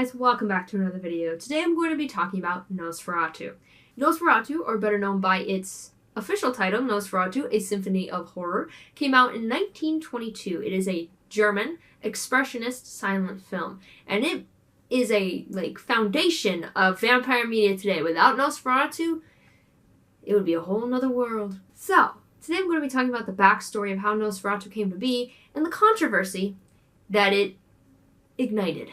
guys, welcome back to another video. Today I'm going to be talking about Nosferatu. Nosferatu, or better known by its official title, Nosferatu, A Symphony of Horror, came out in 1922. It is a German expressionist silent film, and it is a foundation of vampire media today. Without Nosferatu, it would be a whole nother world. So, today I'm going to be talking about the backstory of how Nosferatu came to be and the controversy that it ignited.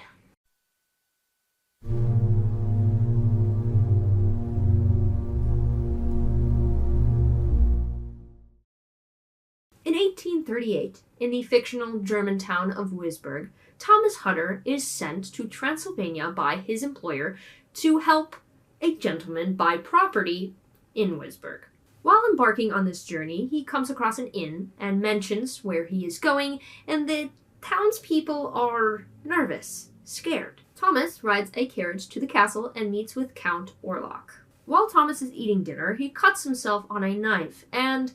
In 1838, in the fictional German town of Wisburg, Thomas Hutter is sent to Transylvania by his employer to help a gentleman buy property in Wisburg. While embarking on this journey, he comes across an inn and mentions where he is going, and the townspeople are nervous, scared. Thomas rides a carriage to the castle and meets with Count Orlok. While Thomas is eating dinner, he cuts himself on a knife, and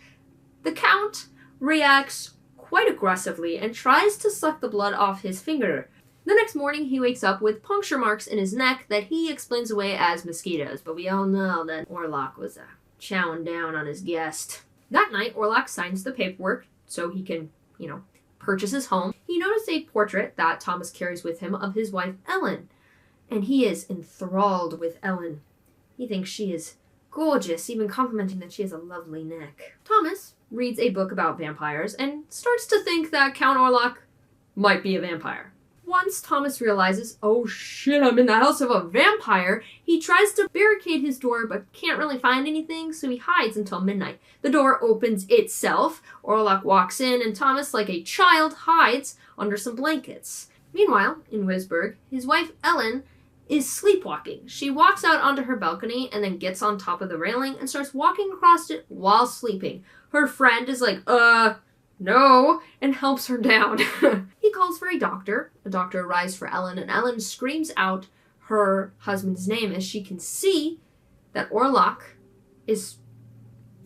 the Count reacts quite aggressively and tries to suck the blood off his finger. The next morning, he wakes up with puncture marks in his neck that he explains away as mosquitoes, but we all know that Orlok was chowing down on his guest. That night, Orlok signs the paperwork so he can, purchase his home. He noticed a portrait that Thomas carries with him of his wife, Ellen, and he is enthralled with Ellen. He thinks she is gorgeous, even complimenting that she has a lovely neck. Thomas reads a book about vampires and starts to think that Count Orlok might be a vampire. Once Thomas realizes, oh shit, I'm in the house of a vampire, he tries to barricade his door but can't really find anything, so he hides until midnight. The door opens itself, Orlok walks in, and Thomas, like a child, hides under some blankets. Meanwhile, in Wisburg, his wife Ellen is sleepwalking. She walks out onto her balcony and then gets on top of the railing and starts walking across it while sleeping. Her friend is like, no, and helps her down. He calls for a doctor. A doctor arrives for Ellen, and Ellen screams out her husband's name as she can see that Orlok is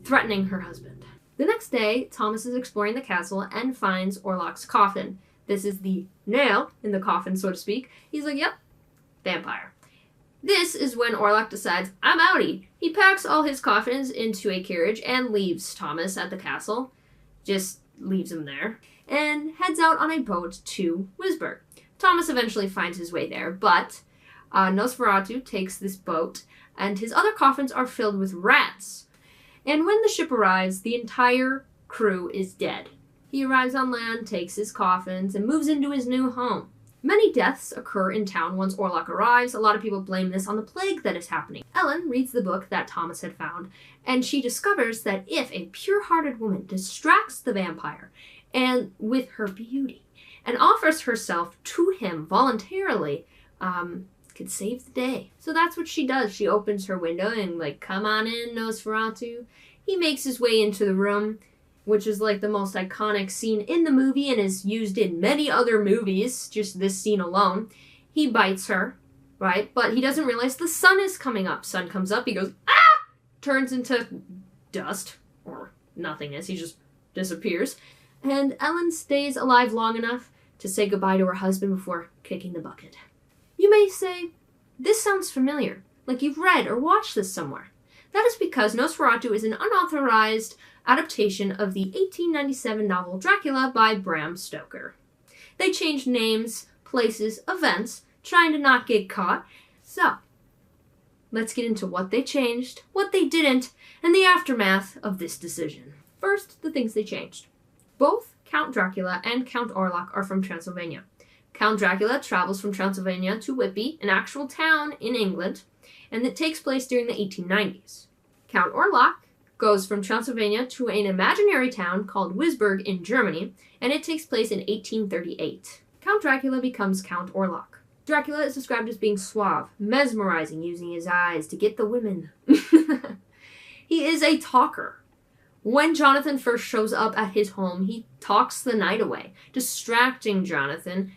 threatening her husband. The next day, Thomas is exploring the castle and finds Orlok's coffin. This is the nail in the coffin, so to speak. He's like, yep, vampire. This is when Orlok decides, I'm outie. He packs all his coffins into a carriage and leaves Thomas at the castle. Just leaves him there, and heads out on a boat to Wisburg. Thomas eventually finds his way there, but Nosferatu takes this boat, and his other coffins are filled with rats. And when the ship arrives, the entire crew is dead. He arrives on land, takes his coffins, and moves into his new home. Many deaths occur in town once Orlok arrives. A lot of people blame this on the plague that is happening. Ellen reads the book that Thomas had found, and she discovers that if a pure-hearted woman distracts the vampire and with her beauty and offers herself to him voluntarily, could save the day. So that's what she does. She opens her window and come on in, Nosferatu. He makes his way into the room, which is the most iconic scene in the movie and is used in many other movies, just this scene alone. He bites her, right? But he doesn't realize the sun is coming up. Sun comes up, he goes, ah! Turns into dust, or nothingness. He just disappears. And Ellen stays alive long enough to say goodbye to her husband before kicking the bucket. You may say, this sounds familiar, like you've read or watched this somewhere. That is because Nosferatu is an unauthorized adaptation of the 1897 novel Dracula by Bram Stoker. They changed names, places, events, trying to not get caught. So, let's get into what they changed, what they didn't, and the aftermath of this decision. First, the things they changed. Both Count Dracula and Count Orlok are from Transylvania. Count Dracula travels from Transylvania to Whitby, an actual town in England, and it takes place during the 1890s. Count Orlok goes from Transylvania to an imaginary town called Wisburg in Germany, and it takes place in 1838. Count Dracula becomes Count Orlok. Dracula is described as being suave, mesmerizing, using his eyes to get the women. He is a talker. When Jonathan first shows up at his home, he talks the night away, distracting Jonathan,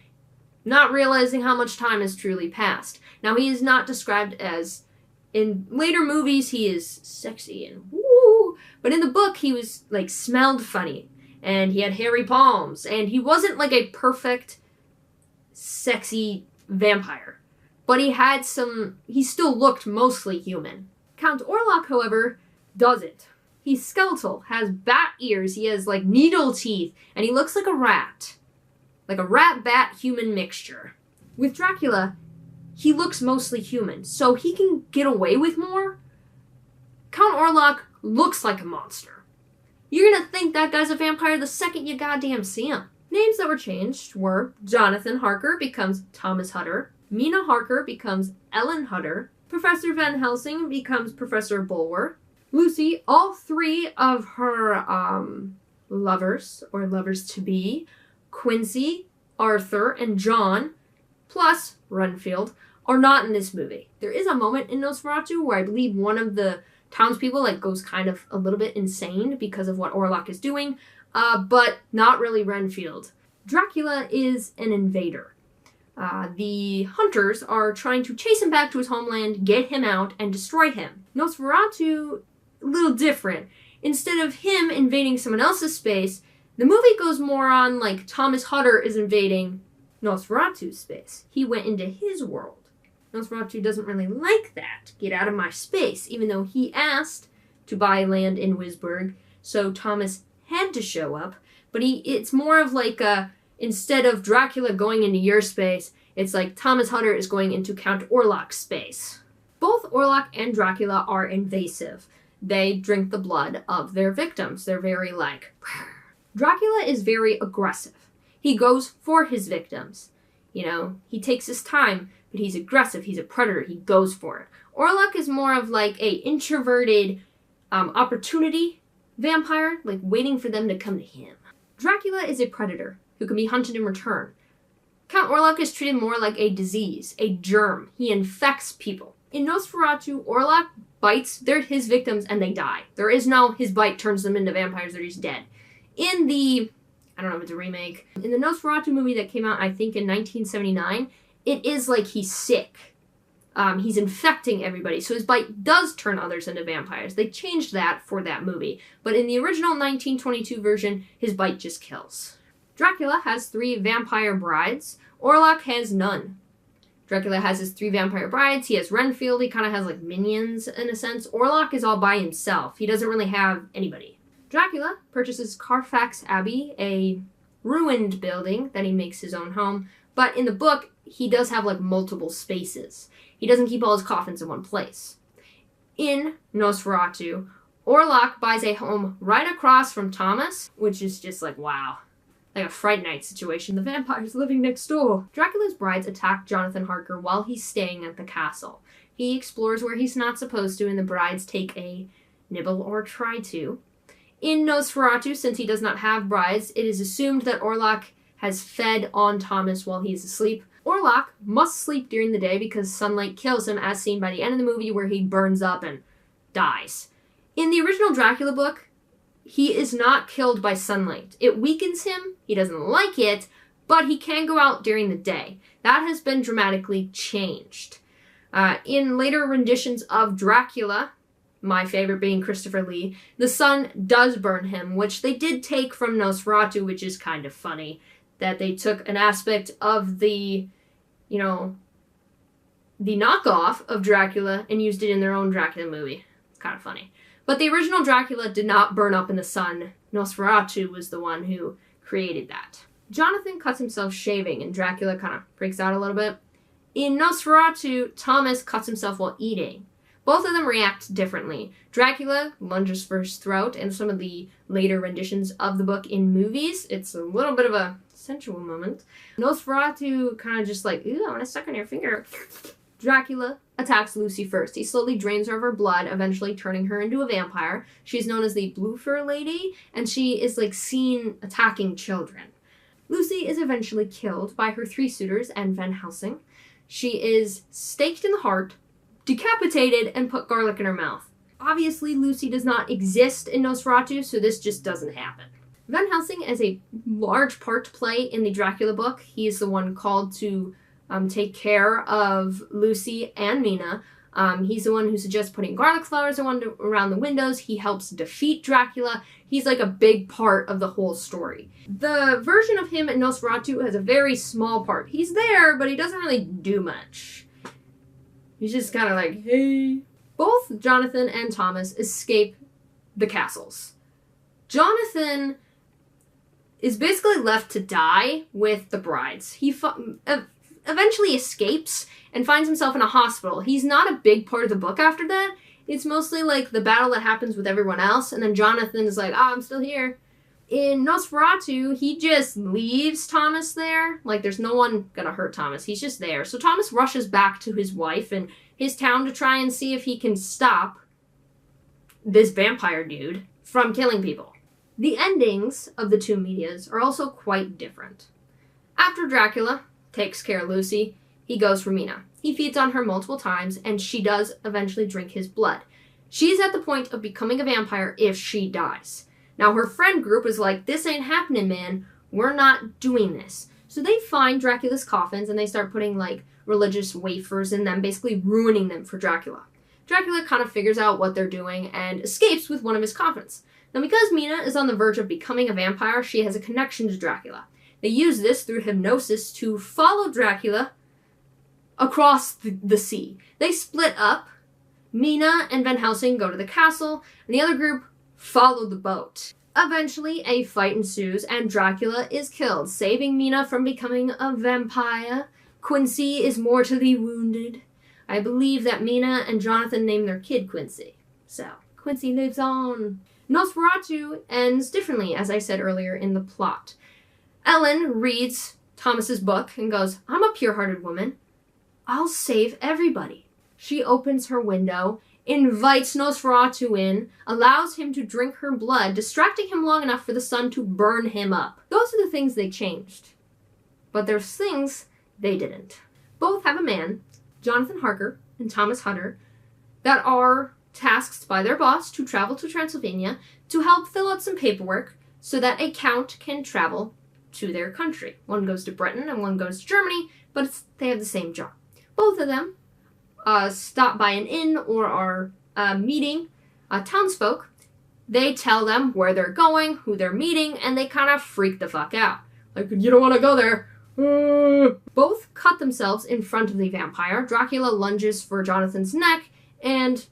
not realizing how much time has truly passed. Now, he is not described as, in later movies, he is sexy and woo, but in the book, he was, smelled funny, and he had hairy palms, and he wasn't, a perfect, sexy vampire. but he still looked mostly human. Count Orlok, however, doesn't. He's skeletal, has bat ears, he has like needle teeth, and he looks like a rat. Like a rat-bat-human mixture. With Dracula, he looks mostly human, so he can get away with more. Count Orlok looks like a monster. You're gonna think that guy's a vampire the second you goddamn see him. Names that were changed were Jonathan Harker becomes Thomas Hutter, Mina Harker becomes Ellen Hutter, Professor Van Helsing becomes Professor Bulwer, Lucy, all three of her lovers, or lovers-to-be, Quincy, Arthur, and John, plus Renfield, are not in this movie. There is a moment in Nosferatu where I believe one of the townspeople goes kind of a little bit insane because of what Orlok is doing, but not really Renfield. Dracula is an invader. The hunters are trying to chase him back to his homeland, get him out, and destroy him. Nosferatu, a little different. Instead of him invading someone else's space, the movie goes more on like Thomas Hutter is invading Nosferatu's space. He went into his world. Nosferatu doesn't really like that. Get out of my space, even though he asked to buy land in Wisburg, so Thomas had to show up. But it's more of like instead of Dracula going into your space, it's like Thomas Hutter is going into Count Orlok's space. Both Orlok and Dracula are invasive. They drink the blood of their victims. They're very Dracula is very aggressive. He goes for his victims. He takes his time, but he's aggressive. He's a predator. He goes for it. Orlok is more of like a introverted opportunity vampire, like waiting for them to come to him. Dracula is a predator who can be hunted in return. Count Orlok is treated more like a disease, a germ. He infects people. In Nosferatu, Orlok bites his victims and they die. There is no his bite turns them into vampires, they're just dead. In the, I don't know if it's a remake, in the Nosferatu movie that came out, I think in 1979, it is like he's sick. He's infecting everybody, so his bite does turn others into vampires. They changed that for that movie, but in the original 1922 version, his bite just kills. Dracula has 3 vampire brides. Orlok has none. Dracula has his 3 vampire brides. He has Renfield. He kind of has like minions in a sense. Orlok is all by himself. He doesn't really have anybody. Dracula purchases Carfax Abbey, a ruined building that he makes his own home. But in the book, he does have like multiple spaces. He doesn't keep all his coffins in one place. In Nosferatu, Orlok buys a home right across from Thomas, which is just like, wow. Like a Fright Night situation. The vampire's living next door. Dracula's brides attack Jonathan Harker while he's staying at the castle. He explores where he's not supposed to, and the brides take a nibble or try to. In Nosferatu, since he does not have brides, it is assumed that Orlok has fed on Thomas while he's asleep. Orlok must sleep during the day because sunlight kills him, as seen by the end of the movie where he burns up and dies. In the original Dracula book, he is not killed by sunlight. It weakens him, he doesn't like it, but he can go out during the day. That has been dramatically changed. In later renditions of Dracula, my favorite being Christopher Lee, the sun does burn him, which they did take from Nosferatu, which is kind of funny. That they took an aspect of the knockoff of Dracula and used it in their own Dracula movie. It's kind of funny. But the original Dracula did not burn up in the sun. Nosferatu was the one who created that. Jonathan cuts himself shaving, and Dracula kind of freaks out a little bit. In Nosferatu, Thomas cuts himself while eating. Both of them react differently. Dracula lunges for his throat, and some of the later renditions of the book in movies, it's a little bit of a sensual moment. Nosferatu kind of just like, ooh, I want to suck on your finger. Dracula attacks Lucy first. He slowly drains her of her blood, eventually turning her into a vampire. She's known as the Blue Fur Lady, and she is like seen attacking children. Lucy is eventually killed by her 3 suitors and Van Helsing. She is staked in the heart, decapitated, and put garlic in her mouth. Obviously, Lucy does not exist in Nosferatu, so this just doesn't happen. Van Helsing has a large part to play in the Dracula book. He is the one called to take care of Lucy and Mina. He's the one who suggests putting garlic flowers around the windows. He helps defeat Dracula. He's like a big part of the whole story. The version of him in Nosferatu has a very small part. He's there, but he doesn't really do much. He's just kind of like, hey. Both Jonathan and Thomas escape the castles. Jonathan is basically left to die with the brides. He eventually escapes and finds himself in a hospital. He's not a big part of the book after that. It's mostly like the battle that happens with everyone else, and then Jonathan is like, I'm still here. In Nosferatu, he just leaves Thomas there. Like, there's no one gonna hurt Thomas. He's just there. So Thomas rushes back to his wife and his town to try and see if he can stop this vampire dude from killing people. The endings of the two medias are also quite different. After Dracula takes care of Lucy, he goes for Mina. He feeds on her multiple times, and she does eventually drink his blood. She's at the point of becoming a vampire if she dies. Now, her friend group is like, this ain't happening, man. We're not doing this. So they find Dracula's coffins, and they start putting, like, religious wafers in them, basically ruining them for Dracula. Dracula kind of figures out what they're doing and escapes with one of his coffins. Now, because Mina is on the verge of becoming a vampire, she has a connection to Dracula. They use this through hypnosis to follow Dracula across the sea. They split up. Mina and Van Helsing go to the castle, and the other group follow the boat. Eventually, a fight ensues, and Dracula is killed, saving Mina from becoming a vampire. Quincy is mortally wounded. I believe that Mina and Jonathan named their kid Quincy. So, Quincy lives on. Nosferatu ends differently, as I said earlier in the plot. Ellen reads Thomas's book and goes, I'm a pure-hearted woman. I'll save everybody. She opens her window, invites Nosferatu in, allows him to drink her blood, distracting him long enough for the sun to burn him up. Those are the things they changed. But there's things they didn't. Both have a man, Jonathan Harker and Thomas Hutter, that are tasked by their boss to travel to Transylvania to help fill out some paperwork so that a count can travel to their country. One goes to Britain and one goes to Germany, but they have the same job. Both of them stop by an inn or are meeting townsfolk. They tell them where they're going, who they're meeting, and they kind of freak the fuck out. Like, you don't want to go there. Both cut themselves in front of the vampire. Dracula lunges for Jonathan's neck, and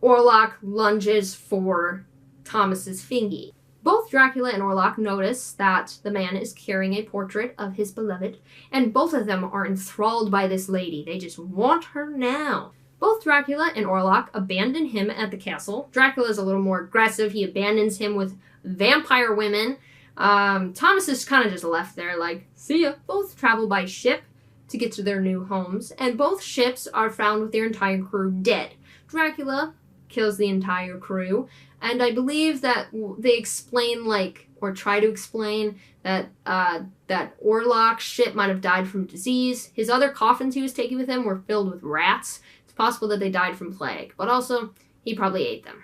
Orlok lunges for Thomas's fingy. Both Dracula and Orlok notice that the man is carrying a portrait of his beloved, and both of them are enthralled by this lady. They just want her now. Both Dracula and Orlok abandon him at the castle. Dracula is a little more aggressive. He abandons him with vampire women. Thomas is kind of just left there like, see ya. Both travel by ship to get to their new homes, and both ships are found with their entire crew dead. Dracula kills the entire crew, and I believe that they explain, like, or try to explain that that Orlok's ship might have died from disease. His other coffins he was taking with him were filled with rats. It's possible that they died from plague, but also he probably ate them.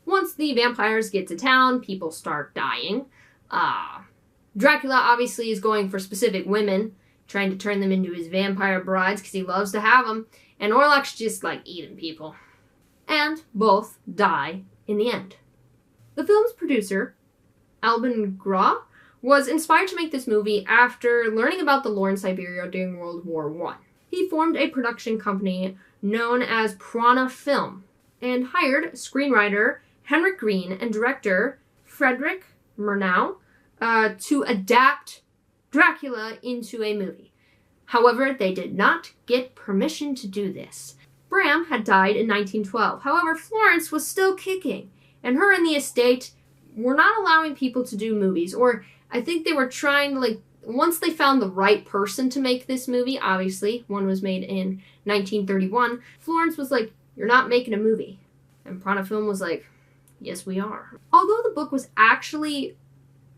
Once the vampires get to town, people start dying. Dracula obviously is going for specific women, trying to turn them into his vampire brides because he loves to have them, and Orlok's just, like, eating people. And both die in the end. The film's producer, Albin Grau, was inspired to make this movie after learning about the war in Siberia during World War I. He formed a production company known as Prana Film and hired screenwriter Henrik Green and director Frederick Murnau to adapt Dracula into a movie. However, they did not get permission to do this. Bram had died in 1912. However, Florence was still kicking, and her and the estate were not allowing people to do movies, or I think they were trying to, like, once they found the right person to make this movie, obviously, one was made in 1931, Florence was like, you're not making a movie. And Prana Film was like, yes, we are. Although the book was actually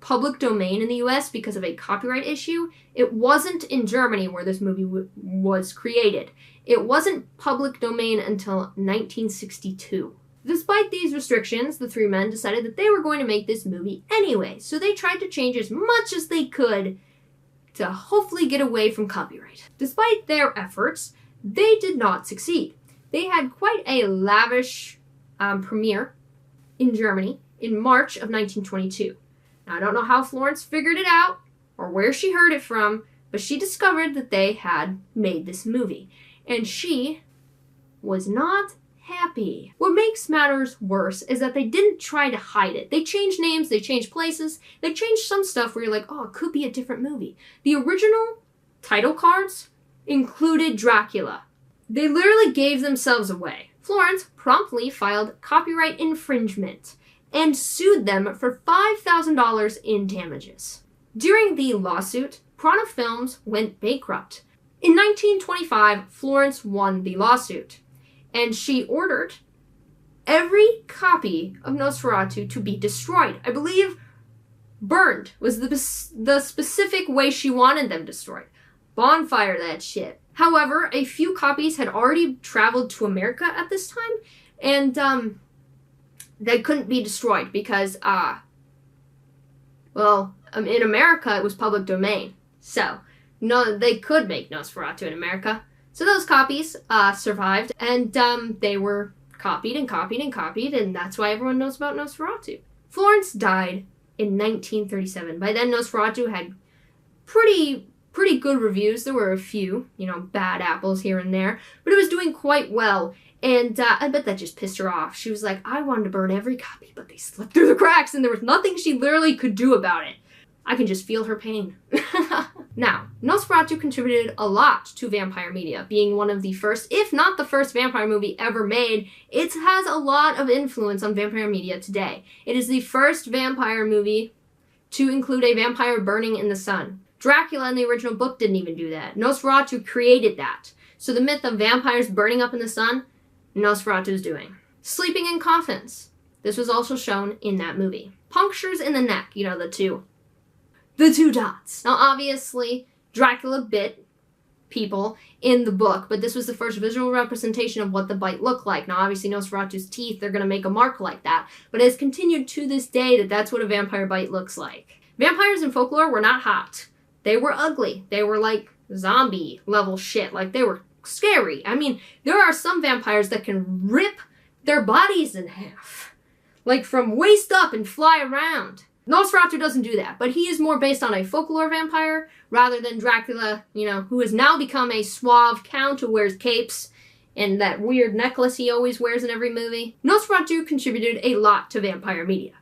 public domain in the US because of a copyright issue, it wasn't in Germany where this movie was created. It wasn't public domain until 1962. Despite these restrictions, the three men decided that they were going to make this movie anyway, so they tried to change as much as they could to hopefully get away from copyright. Despite their efforts, they did not succeed. They had quite a lavish premiere in Germany in March of 1922. Now, I don't know how Florence figured it out or where she heard it from, but she discovered that they had made this movie. and she was not happy. What makes matters worse is that they didn't try to hide it. They changed names, they changed places, they changed some stuff where you're like, oh, it could be a different movie. The original title cards included Dracula. They literally gave themselves away. Florence promptly filed copyright infringement and sued them for $5,000 in damages. During the lawsuit, Prana Films went bankrupt. In 1925, Florence won the lawsuit, and she ordered every copy of Nosferatu to be destroyed. I believe burned was the specific way she wanted them destroyed. Bonfire that shit. However, a few copies had already traveled to America at this time, and they couldn't be destroyed because, in America it was public domain. So, no, they could make Nosferatu in America. So those copies survived, and they were copied and copied and copied, and that's why everyone knows about Nosferatu. Florence died in 1937. By then, Nosferatu had pretty good reviews. There were a few, bad apples here and there, but it was doing quite well, and I bet that just pissed her off. She was like, I wanted to burn every copy, but they slipped through the cracks, and there was nothing she literally could do about it. I can just feel her pain. Now, Nosferatu contributed a lot to vampire media, being one of the first, if not the first vampire movie ever made. It has a lot of influence on vampire media today. It is the first vampire movie to include a vampire burning in the sun. Dracula in the original book didn't even do that. Nosferatu created that. So the myth of vampires burning up in the sun, Nosferatu's doing. Sleeping in coffins. This was also shown in that movie. Punctures in the neck, the two dots. Now, obviously, Dracula bit people in the book, but this was the first visual representation of what the bite looked like. Now, obviously, Nosferatu's teeth, they're going to make a mark like that, but it has continued to this day that that's what a vampire bite looks like. Vampires in folklore were not hot. They were ugly. They were like zombie level shit. Like, they were scary. I mean, there are some vampires that can rip their bodies in half, like from waist up and fly around. Nosferatu doesn't do that, but he is more based on a folklore vampire rather than Dracula, who has now become a suave count who wears capes and that weird necklace he always wears in every movie. Nosferatu contributed a lot to vampire media.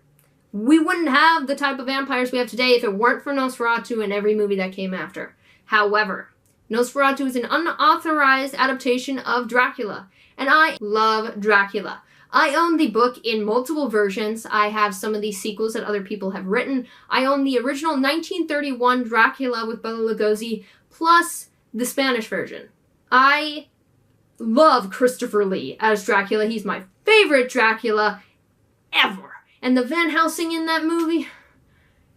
We wouldn't have the type of vampires we have today if it weren't for Nosferatu and every movie that came after. However, Nosferatu is an unauthorized adaptation of Dracula, and I love Dracula. I own the book in multiple versions. I have some of these sequels that other people have written. I own the original 1931 Dracula with Bela Lugosi, plus the Spanish version. I love Christopher Lee as Dracula. He's my favorite Dracula ever. And the Van Helsing in that movie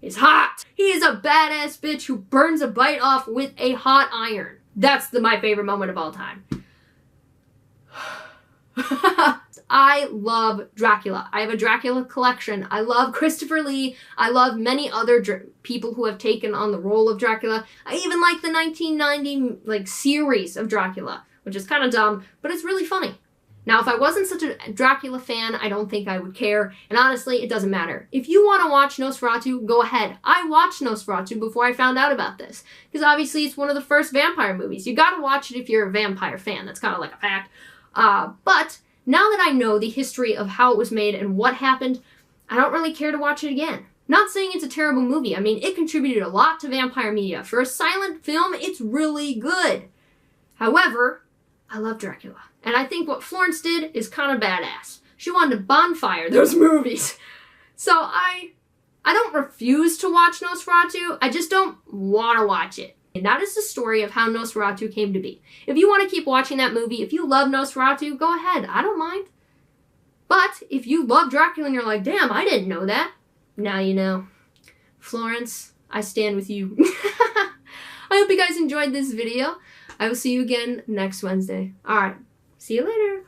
is hot. He is a badass bitch who burns a bite off with a hot iron. That's my favorite moment of all time. I love Dracula. I have a Dracula collection. I love Christopher Lee. I love many other people who have taken on the role of Dracula. I even like the 1990 series of Dracula, which is kind of dumb, but it's really funny. Now, if I wasn't such a Dracula fan, I don't think I would care. And honestly, it doesn't matter. If you want to watch Nosferatu, go ahead. I watched Nosferatu before I found out about this, because obviously it's one of the first vampire movies. You gotta watch it if you're a vampire fan. That's kind of like a fact. But now that I know the history of how it was made and what happened, I don't really care to watch it again. Not saying it's a terrible movie. I mean, it contributed a lot to vampire media. For a silent film, it's really good. However, I love Dracula. And I think what Florence did is kind of badass. She wanted to bonfire those movies. So I don't refuse to watch Nosferatu. I just don't want to watch it. And that is the story of how Nosferatu came to be. If you want to keep watching that movie, if you love Nosferatu, go ahead. I don't mind. But if you love Dracula and you're like, damn, I didn't know that. Now you know. Florence, I stand with you. I hope you guys enjoyed this video. I will see you again next Wednesday. Alright, see you later.